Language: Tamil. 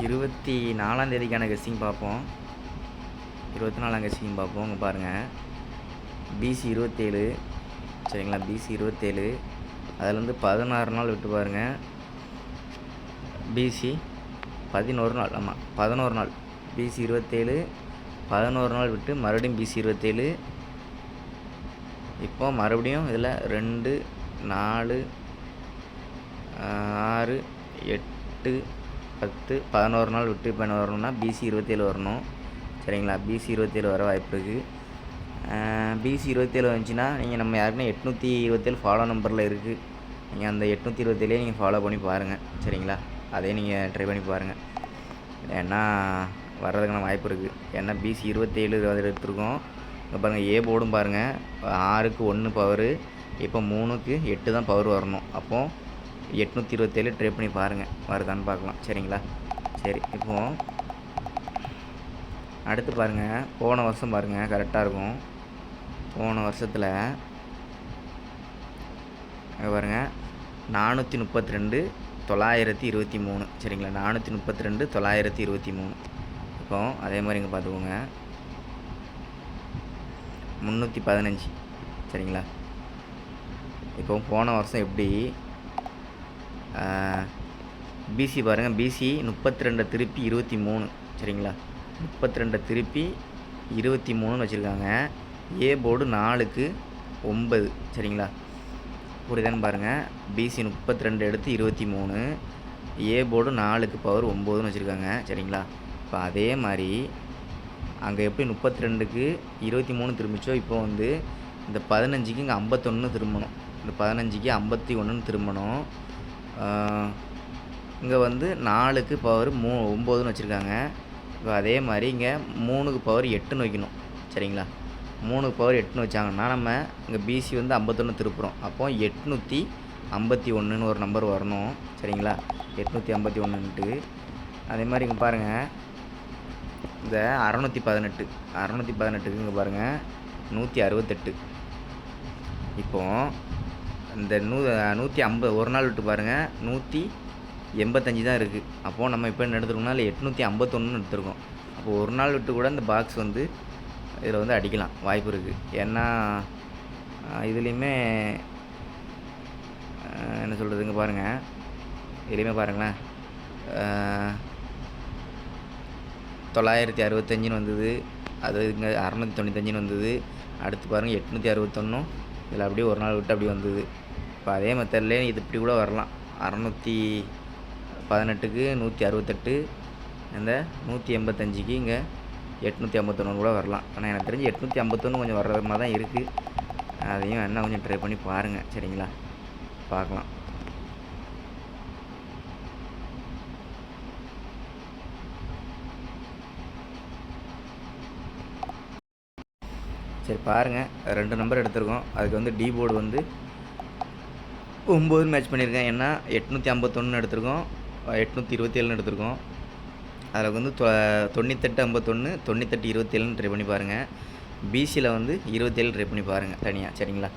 24ஆம் தேதிக்கான கெஸ்ஸிங் பார்ப்போம். 24ஆம் கெஸ்ஸிங் பார்ப்போம். இங்கே பாருங்கள், பிசி 27 சரிங்களா. பிசி 27 அதுலேருந்து 16 நாள் விட்டு பாருங்கள். பிசி 11 நாள், ஆமாம் 11 நாள். பிசி 27 11 நாள் விட்டு மறுபடியும் பிசி 27. இப்போ மறுபடியும் இதில் 2 4 6 8 10 11 நாள் விட்டு இப்போ என்ன வரணும்னா பிசி 27 வரணும் சரிங்களா. பிசி 27 வர வாய்ப்பு இருக்குது. பிசி 27 வந்துச்சுன்னா நீங்கள் நம்ம யாருக்குன்னா 827 ஃபாலோ நம்பரில் இருக்குது. நீங்கள் அந்த 827 நீங்கள் ஃபாலோ பண்ணி பாருங்கள் சரிங்களா. அதே நீங்கள் ட்ரை பண்ணி பாருங்கள். ஏன்னா வர்றதுக்கான வாய்ப்பு இருக்குது. ஏன்னா பிசி 27 எடுத்துருக்கோம். இங்கே பாருங்கள், ஏ போர்டும் பாருங்கள், 6க்கு 1 பவரு, இப்போ 3க்கு 8 தான் பவர் வரணும். அப்போது 827 ட்ரை பண்ணி பாருங்கள், வருதான்னு பார்க்கலாம் சரிங்களா. சரி, இப்போது அடுத்து பாருங்கள், போன வருஷம் பாருங்கள் கரெக்டாக இருக்கும். போன வருஷத்தில் பாருங்கள் 432 923 சரிங்களா. 432 923. இப்போ அதே மாதிரி இங்கே பார்த்துக்கோங்க, 315 சரிங்களா. இப்போ போன வருஷம் எப்படி பிசி பாருங்கள், பிசி 32 திருப்பி 23 சரிங்களா. 32 திருப்பி 23ன்னு வச்சுருக்காங்க. ஏ போர்டு 4க்கு 9 சரிங்களா. புரியுதான்னு பாருங்கள், பிசி 32 எடுத்து 23, ஏ போர்டு 4க்கு பவர் 9ன்னு வச்சுருக்காங்க சரிங்களா. இப்போ அதே மாதிரி அங்கே எப்படி 32க்கு 23 திரும்பிச்சோ, இப்போ வந்து இந்த 15க்கு இங்கே 51 திரும்பணும். இந்த 15க்கு 51ன்னு திரும்பணும். இங்கே வந்து 4க்கு பவர் 9ன்னு வச்சுருக்காங்க. இப்போ அதே மாதிரி இங்கே 3க்கு பவர் 8ன்னு வைக்கணும் சரிங்களா. 3க்கு பவர் 8ன்னு வச்சாங்கன்னா நம்ம இங்கே பிசி வந்து 51 திருப்புறோம். அப்போ 851ன்னு ஒரு நம்பர் வரணும் சரிங்களா. 851ன்ட்டு அதே மாதிரி இங்கே பாருங்கள், இந்த 618க்கு இங்கே பாருங்கள் 168. இப்போது இந்த 150 ஒரு நாள் விட்டு பாருங்கள் 185 தான் இருக்குது. அப்போது நம்ம இப்போ என்ன எடுத்துருக்கோம்னா இல்லை 851 எடுத்துருக்கோம். அப்போது ஒரு நாள் விட்டு கூட இந்த பாக்ஸ் வந்து இதில் வந்து அடிக்கலாம் வாய்ப்பு இருக்குது. ஏன்னா இதுலேயுமே என்ன சொல்கிறதுங்க பாருங்கள், இதுலேயுமே பாருங்களேன் 965ன்னு வந்தது, அது இங்கே 695ன்னு வந்தது. அடுத்து பாருங்கள் 861 இதில் அப்படியே ஒரு நாள் விட்டு அப்படி வந்தது. இப்போ அதே மெத்தட்லேயே இது இப்படி கூட வரலாம். 618க்கு 168, இந்த 185க்கு இங்கே 851 கூட வரலாம். ஆனால் எனக்கு தெரிஞ்சு 851 கொஞ்சம் வர்ற மாதிரி தான் இருக்குது. அதையும் என்ன கொஞ்சம் ட்ரை பண்ணி பாருங்கள் சரிங்களா, பார்க்கலாம். சரி பாருங்கள், 2 நம்பர் எடுத்திருக்கோம். அதுக்கு வந்து டி போர்டு வந்து 9 மேட்ச் பண்ணியிருக்கேன். ஏன்னா 851 எடுத்திருக்கோம், 827 எடுத்திருக்கோம். அதில் வந்து 98 51 98 27ன்னு ட்ரை பண்ணி பாருங்கள். பிசியில் வந்து 27 ட்ரை பண்ணி பாருங்கள் தனியாக சரிங்களா.